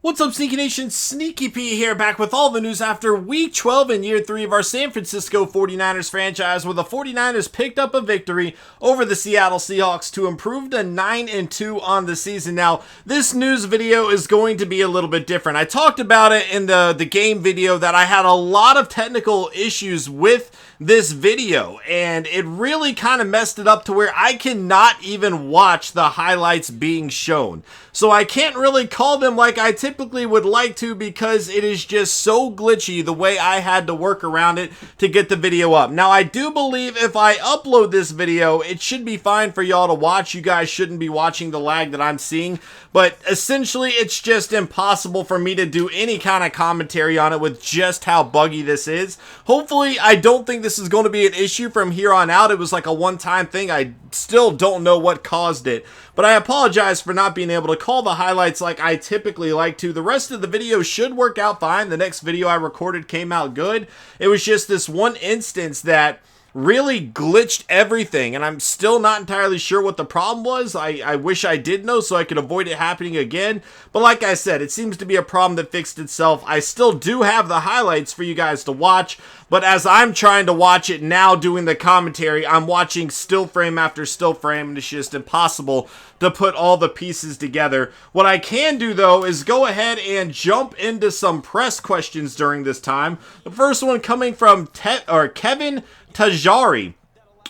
What's up, Sneaky Nation? Sneaky P here, back with all the news after Week 12 in Year 3 of our San Francisco 49ers franchise, where the 49ers picked up a victory over the Seattle Seahawks to improve to 9-2 on the season. Now, this news video is going to be a little bit different. I talked about it in the game video that I had a lot of technical issues with this video, and it really kind of messed it up to where I cannot even watch the highlights being shown. So I can't really call them like I typically would like to, because it is just so glitchy the way I had to work around it to get the video up. Now, I do believe if I upload this video, it should be fine for y'all to watch. You guys shouldn't be watching the lag that I'm seeing, but essentially it's just impossible for me to do any kind of commentary on it with just how buggy this is. Hopefully, I don't think this is going to be an issue from here on out. It was like a one-time thing. I still don't know what caused it, but I apologize for not being able to call the highlights like I typically like to. The rest of the video should work out fine. The next video I recorded came out good. It was just this one instance that really glitched everything, and I'm still not entirely sure what the problem was. I wish I did know so I could avoid it happening again, but like I said, it seems to be a problem that fixed itself. I still do have the highlights for you guys to watch, but as I'm trying to watch it now doing the commentary, I'm watching still frame after still frame, and it's just impossible to put all the pieces together. What I can do, though, is go ahead and jump into some press questions during this time. The first one coming from Kevin Tajari.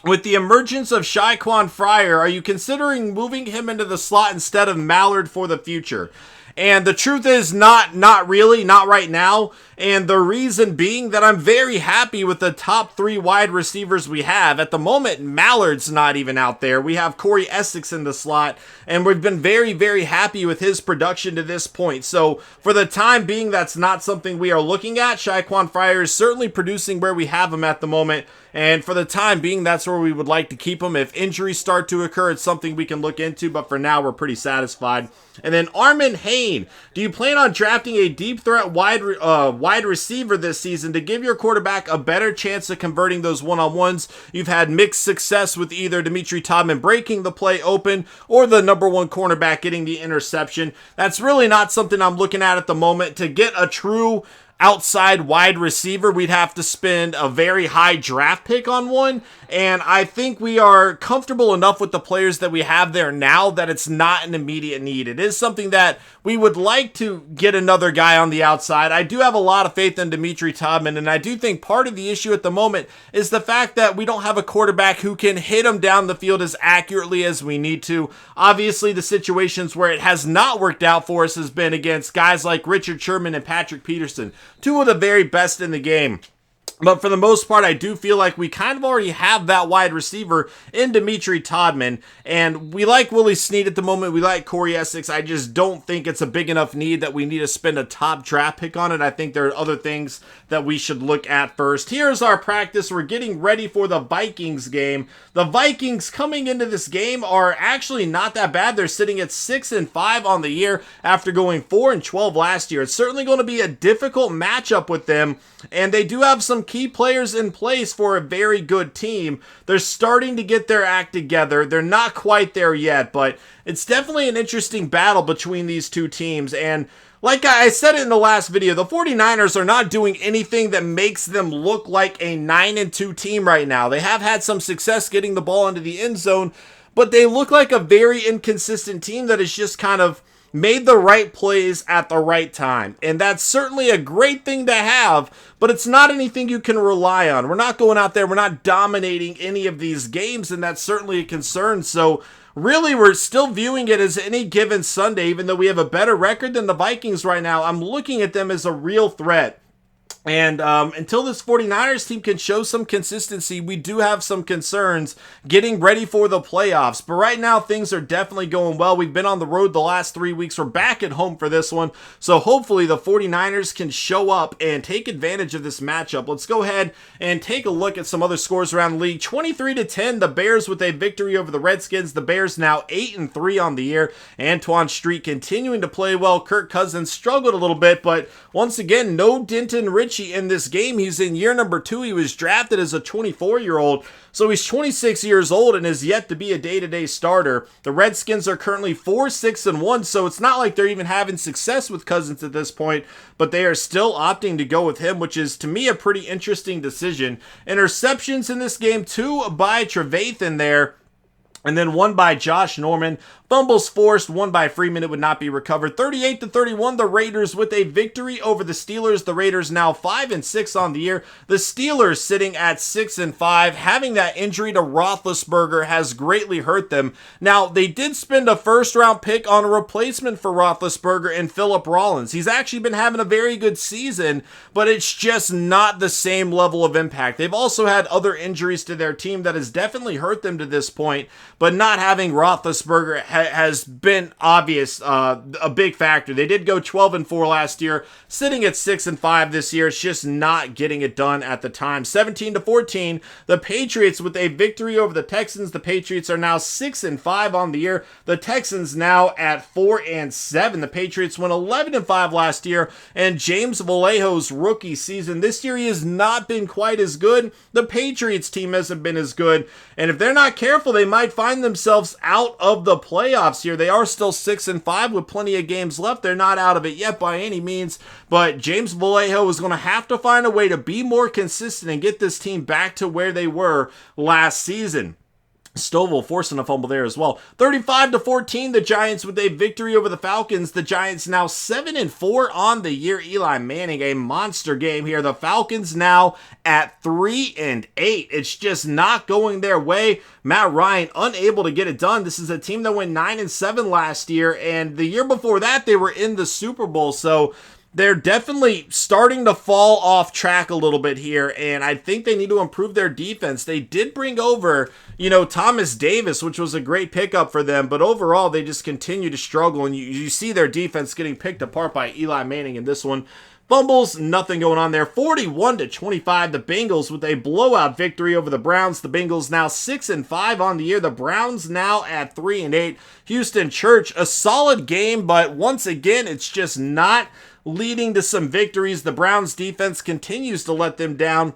With the emergence of Shaquan Fryer, are you considering moving him into the slot instead of Mallard for the future? And the truth is not really, not right now. And the reason being that I'm very happy with the top three wide receivers we have. At the moment, Mallard's not even out there. We have Corey Essex in the slot, and we've been very, very happy with his production to this point. So for the time being, that's not something we are looking at. Shaquan Fryer is certainly producing where we have him at the moment, and for the time being, that's where we would like to keep him. If injuries start to occur, it's something we can look into, but for now, we're pretty satisfied. And then Armin Hain, do you plan on drafting a deep threat wide receiver this season to give your quarterback a better chance of converting those one-on-ones? You've had mixed success with either Dimitri Todman breaking the play open or the number one cornerback getting the interception. That's really not something I'm looking at the moment. To get a true outside wide receiver, we'd have to spend a very high draft pick on one, and I think we are comfortable enough with the players that we have there now that it's not an immediate need. It is something that we would like to get another guy on the outside. I do have a lot of faith in Dimitri Todman, and I do think part of the issue at the moment is the fact that we don't have a quarterback who can hit him down the field as accurately as we need to. Obviously, the situations where it has not worked out for us has been against guys like Richard Sherman and Patrick Peterson, two of the very best in the game. But for the most part, I do feel like we kind of already have that wide receiver in Dimitri Todman, and we like Willie Snead at the moment. We like Corey Essex. I just don't think it's a big enough need that we need to spend a top draft pick on it. I think there are other things that we should look at first. Here's our practice. We're getting ready for the Vikings game. The Vikings coming into this game are actually not that bad. They're sitting at 6-5 on the year after going 4-12 last year. It's certainly going to be a difficult matchup with them, and they do have some key players in place for a very good team. They're starting to get their act together. They're not quite there yet, but it's definitely an interesting battle between these two teams. And like I said it in the last video, the 49ers are not doing anything that makes them look like a 9-2 team right now. They have had some success getting the ball into the end zone, but they look like a very inconsistent team that is just kind of made the right plays at the right time. And that's certainly a great thing to have, but it's not anything you can rely on. We're not going out there, we're not dominating any of these games, and that's certainly a concern. So really, we're still viewing it as any given Sunday, even though we have a better record than the Vikings right now. I'm looking at them as a real threat. And until this 49ers team can show some consistency, we do have some concerns getting ready for the playoffs. But right now, things are definitely going well. We've been on the road the last 3 weeks. We're back at home for this one. So hopefully the 49ers can show up and take advantage of this matchup. Let's go ahead and take a look at some other scores around the league. 23-10, the Bears with a victory over the Redskins. The Bears now 8-3 on the year. Antoine Street continuing to play well. Kirk Cousins struggled a little bit, but once again, no Denton Ridge Richie in this game. He's in year number 2. He was drafted as a 24-year-old, so he's 26 years old and is yet to be a day-to-day starter. The Redskins are currently 4-6-1, so it's not like they're even having success with Cousins at this point, but they are still opting to go with him, which is, to me, a pretty interesting decision. Interceptions in this game, 2 by Trevathan there, and then 1 by Josh Norman. Fumbles forced, 1 by Freeman. It would not be recovered. 38-31, the Raiders with a victory over the Steelers. The Raiders now 5-6 on the year. The Steelers sitting at 6-5. Having that injury to Roethlisberger has greatly hurt them. Now, they did spend a first-round pick on a replacement for Roethlisberger in Phillip Rollins. He's actually been having a very good season, but it's just not the same level of impact. They've also had other injuries to their team that has definitely hurt them to this point, but not having Roethlisberger has been obvious, a big factor. They did go 12-4 last year, sitting at 6-5 this year. It's just not getting it done at the time. 17-14, the Patriots with a victory over the Texans. The Patriots are now 6-5 on the year. The Texans now at 4-7. The Patriots went 11-5 last year, and James Vallejo's rookie season this year, he has not been quite as good. The Patriots team hasn't been as good, and if they're not careful, they might find themselves out of the playoffs here. They are still 6-5 with plenty of games left. They're not out of it yet by any means, but James Vallejo is going to have to find a way to be more consistent and get this team back to where they were last season. Stovall forcing a fumble there as well. 35-14, the Giants with a victory over the Falcons. The Giants now 7-4 on the year. Eli Manning, a monster game here. The Falcons now at 3-8. It's just not going their way. Matt Ryan unable to get it done. This is a team that went 9-7 last year, and the year before that they were in the Super Bowl, so they're definitely starting to fall off track a little bit here, and I think they need to improve their defense. They did bring over, Thomas Davis, which was a great pickup for them, but overall they just continue to struggle, and you see their defense getting picked apart by Eli Manning in this one. Fumbles, nothing going on there. 41-25, the Bengals with a blowout victory over the Browns. The Bengals now 6-5 on the year. The Browns now at 3-8. Houston Church, a solid game, but once again, it's just not leading to some victories. The Browns defense continues to let them down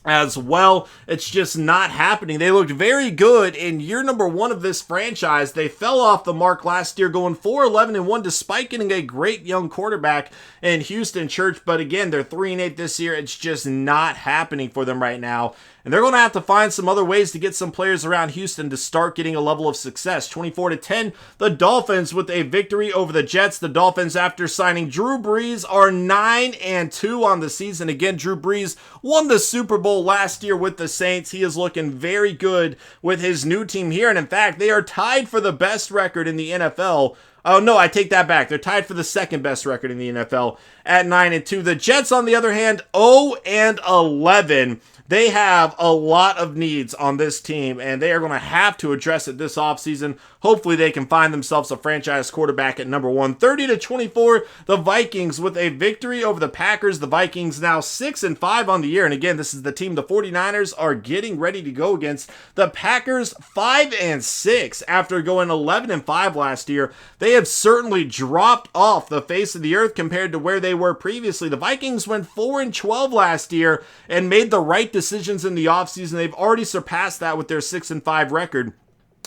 as well. It's just not happening. They looked very good in year number 1 of this franchise. They fell off the mark last year, going 4-11-1 despite getting a great young quarterback in Houston Church. But again, they're 3-8 this year. It's just not happening for them right now. And they're going to have to find some other ways to get some players around Houston to start getting a level of success. 24-10, the Dolphins with a victory over the Jets. The Dolphins, after signing Drew Brees, are 9-2 on the season. Again, Drew Brees won the Super Bowl last year with the Saints. He is looking very good with his new team here. And in fact, they are tied for the best record in the NFL. Oh, no, I take that back. They're tied for the second best record in the NFL at 9-2. The Jets, on the other hand, 0-11. They have a lot of needs on this team, and they are going to have to address it this offseason. Hopefully they can find themselves a franchise quarterback at number 1. 30-24, the Vikings with a victory over the Packers. The Vikings now 6-5 on the year. And again, this is the team the 49ers are getting ready to go against. The Packers 5-6 after going 11-5 last year. They have certainly dropped off the face of the earth compared to where they were previously. The Vikings went 4-12 last year and made the right decisions in the offseason. They've already surpassed that with their 6-5 record.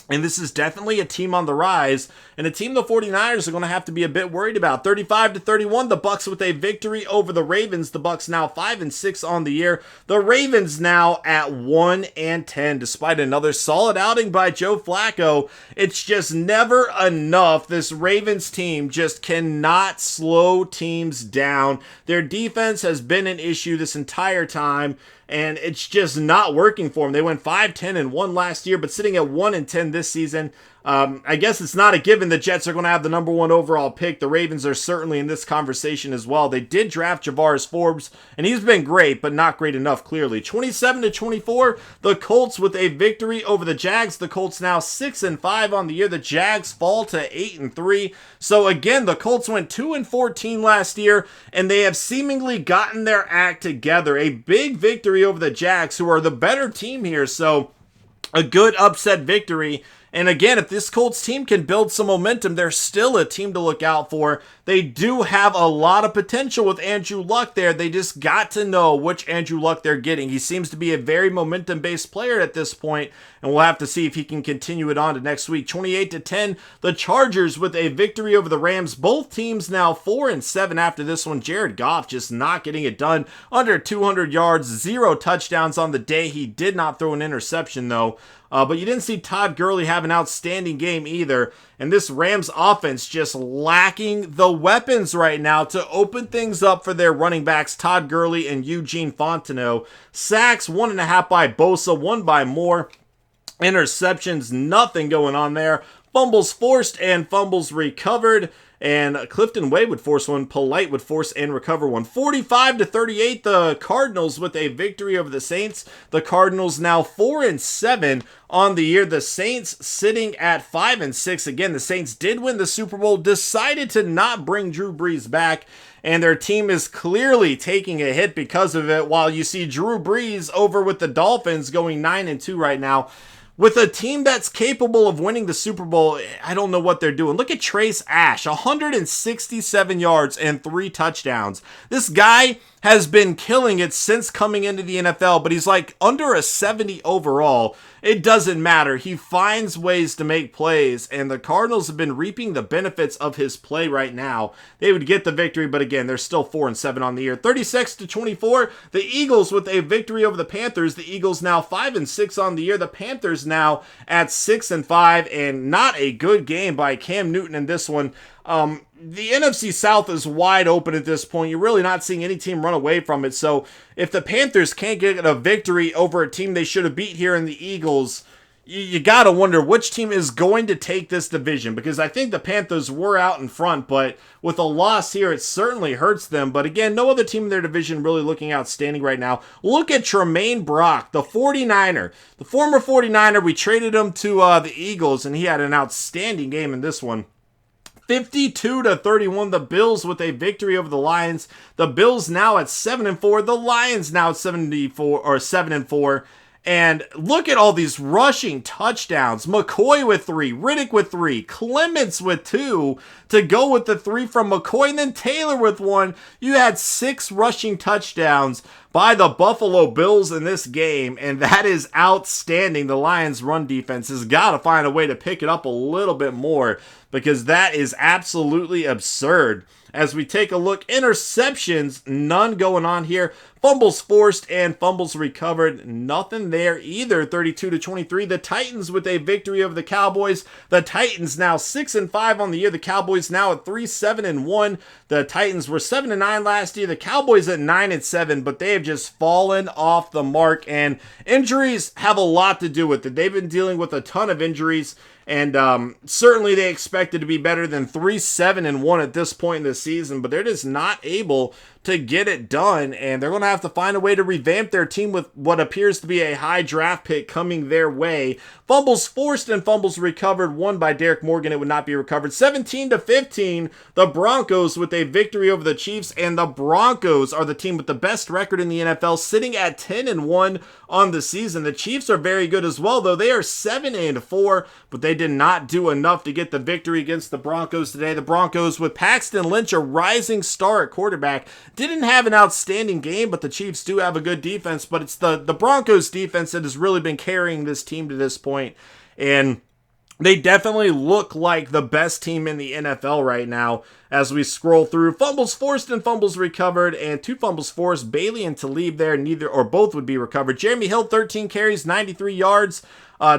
And this is definitely a team on the rise, and a team the 49ers are going to have to be a bit worried about. 35-31, the Bucs with a victory over the Ravens. The Bucs now 5-6 on the year. The Ravens now at 1-10, despite another solid outing by Joe Flacco. It's just never enough. This Ravens team just cannot slow teams down. Their defense has been an issue this entire time, and it's just not working for them. They went 5-10-1 last year, but sitting at 1-10 this season. I guess it's not a given the Jets are going to have the number 1 overall pick. The Ravens are certainly in this conversation as well. They did draft Javaris Forbes, and he's been great, but not great enough, clearly. 27-24, the Colts with a victory over the Jags. The Colts now 6-5 on the year. The Jags fall to 8-3. So again, the Colts went 2-14 last year, and they have seemingly gotten their act together. A big victory over the Jags, who are the better team here. So a good upset victory. And again, if this Colts team can build some momentum, they're still a team to look out for. They do have a lot of potential with Andrew Luck there. They just got to know which Andrew Luck they're getting. He seems to be a very momentum-based player at this point, and we'll have to see if he can continue it on to next week. 28-10, the Chargers with a victory over the Rams. Both teams now 4-7 after this one. Jared Goff just not getting it done. Under 200 yards, 0 touchdowns on the day. He did not throw an interception, though. But you didn't see Todd Gurley have an outstanding game either. And this Rams offense just lacking the weapons right now to open things up for their running backs, Todd Gurley and Eugene Fontenot. Sacks, 1.5 by Bosa, 1 by Moore. Interceptions, nothing going on there. Fumbles forced and fumbles recovered. And Clifton Way would force one. Polite would force and recover one. 45-38, the Cardinals with a victory over the Saints. The Cardinals now 4-7 on the year. The Saints sitting at 5-6. Again, the Saints did win the Super Bowl, decided to not bring Drew Brees back, and their team is clearly taking a hit because of it, while you see Drew Brees over with the Dolphins going 9-2 right now. With a team that's capable of winning the Super Bowl, I don't know what they're doing. Look at Trace Ash, 167 yards and 3 touchdowns. This guy has been killing it since coming into the NFL, but he's like under a 70 overall. It doesn't matter. He finds ways to make plays, and the Cardinals have been reaping the benefits of his play right now. They would get the victory, but again, they're still 4-7 on the year. 36-24, the Eagles with a victory over the Panthers. The Eagles now 5-6 on the year. The Panthers now at 6-5, and not a good game by Cam Newton in this one. The NFC South is wide open at this point. You're really not seeing any team run away from it. So if the Panthers can't get a victory over a team they should have beat here in the Eagles, you got to wonder which team is going to take this division, because I think the Panthers were out in front, but with a loss here, it certainly hurts them. But again, no other team in their division really looking outstanding right now. Look at Tremaine Brock, the 49er, the former 49er. We traded him to the Eagles, and he had an outstanding game in this one. 52-31, the Bills with a victory over the Lions. The Bills now at 7-4. The Lions now at 7-4. And look at all these rushing touchdowns. McCoy with 3, Riddick with 3, Clements with 2 to go with the 3 from McCoy, and then Taylor with 1. You had 6 rushing touchdowns by the Buffalo Bills in this game, and that is outstanding. The Lions' run defense has got to find a way to pick it up a little bit more, because that is absolutely absurd. As we take a look, interceptions, none going on here. Fumbles forced and fumbles recovered, nothing there either. 32-23, the Titans with a victory over the Cowboys. The Titans now 6-5 on the year. The Cowboys now at 3-7-1. The Titans were 7-9 last year. The Cowboys at 9-7, but they have just fallen off the mark, and injuries have a lot to do with it. They've been dealing with a ton of injuries, and certainly they expected to be better than 3-7-1 at this point in the season, but they're just not able to get it done, and they're going to have to find a way to revamp their team with what appears to be a high draft pick coming their way. Fumbles forced and fumbles recovered, one by Derek Morgan. It would not be recovered. 17-15, the Broncos with a victory over the Chiefs, and the Broncos are the team with the best record in the NFL, sitting at 10-1 on the season. The Chiefs are very good as well, though. They are 7-4, but they did not do enough to get the victory against the Broncos today. The Broncos with Paxton Lynch, a rising star at quarterback, didn't have an outstanding game, but the Chiefs do have a good defense. But it's the Broncos defense that has really been carrying this team to this point, and they definitely look like the best team in the NFL right now as we scroll through. Fumbles forced and fumbles recovered, and 2 fumbles forced. Bailey and Talib there, neither or both would be recovered. Jeremy Hill, 13 carries, 93 yards.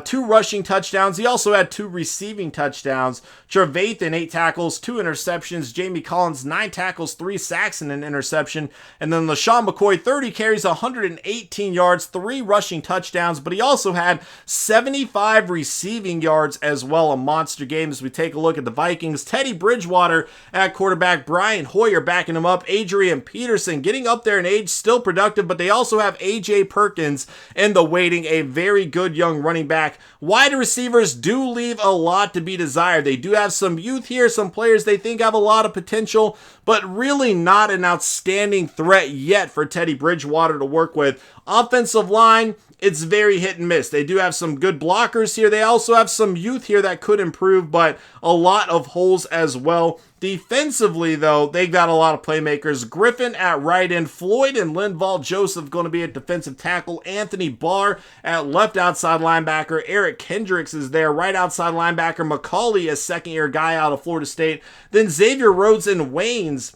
2 rushing touchdowns. He also had 2 receiving touchdowns. Trevathan, 8 tackles, 2 interceptions. Jamie Collins, 9 tackles, 3 sacks, and an interception. And then LaShawn McCoy, 30 carries, 118 yards, 3 rushing touchdowns. But he also had 75 receiving yards as well. A monster game as we take a look at the Vikings. Teddy Bridgewater at quarterback. Brian Hoyer backing him up. Adrian Peterson getting up there in age, still productive. But they also have A.J. Perkins in the waiting. A very good young running running back. Wide receivers do leave a lot to be desired. They do have some youth here, some players they think have a lot of potential, but really not an outstanding threat yet for Teddy Bridgewater to work with. Offensive line, it's very hit and miss. They do have some good blockers here. They also have some youth here that could improve, but a lot of holes as well. Defensively, though, they got a lot of playmakers. Griffin at right end, Floyd and Linval Joseph going to be at defensive tackle, Anthony Barr at left outside linebacker, Eric Kendricks is there, right outside linebacker, McCauley, a second-year guy out of Florida State, then Xavier Rhodes and Waynes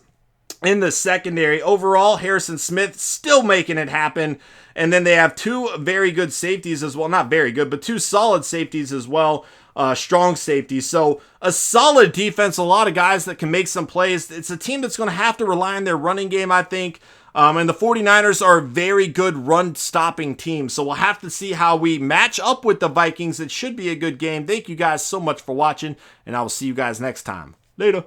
in the secondary. Overall, Harrison Smith still making it happen. And then they have two very good safeties as well. Not very good, but two solid safeties as well. Strong safeties. So a solid defense, a lot of guys that can make some plays. It's a team that's going to have to rely on their running game, I think. And the 49ers are a very good run-stopping team. So we'll have to see how we match up with the Vikings. It should be a good game. Thank you guys so much for watching, and I will see you guys next time. Later.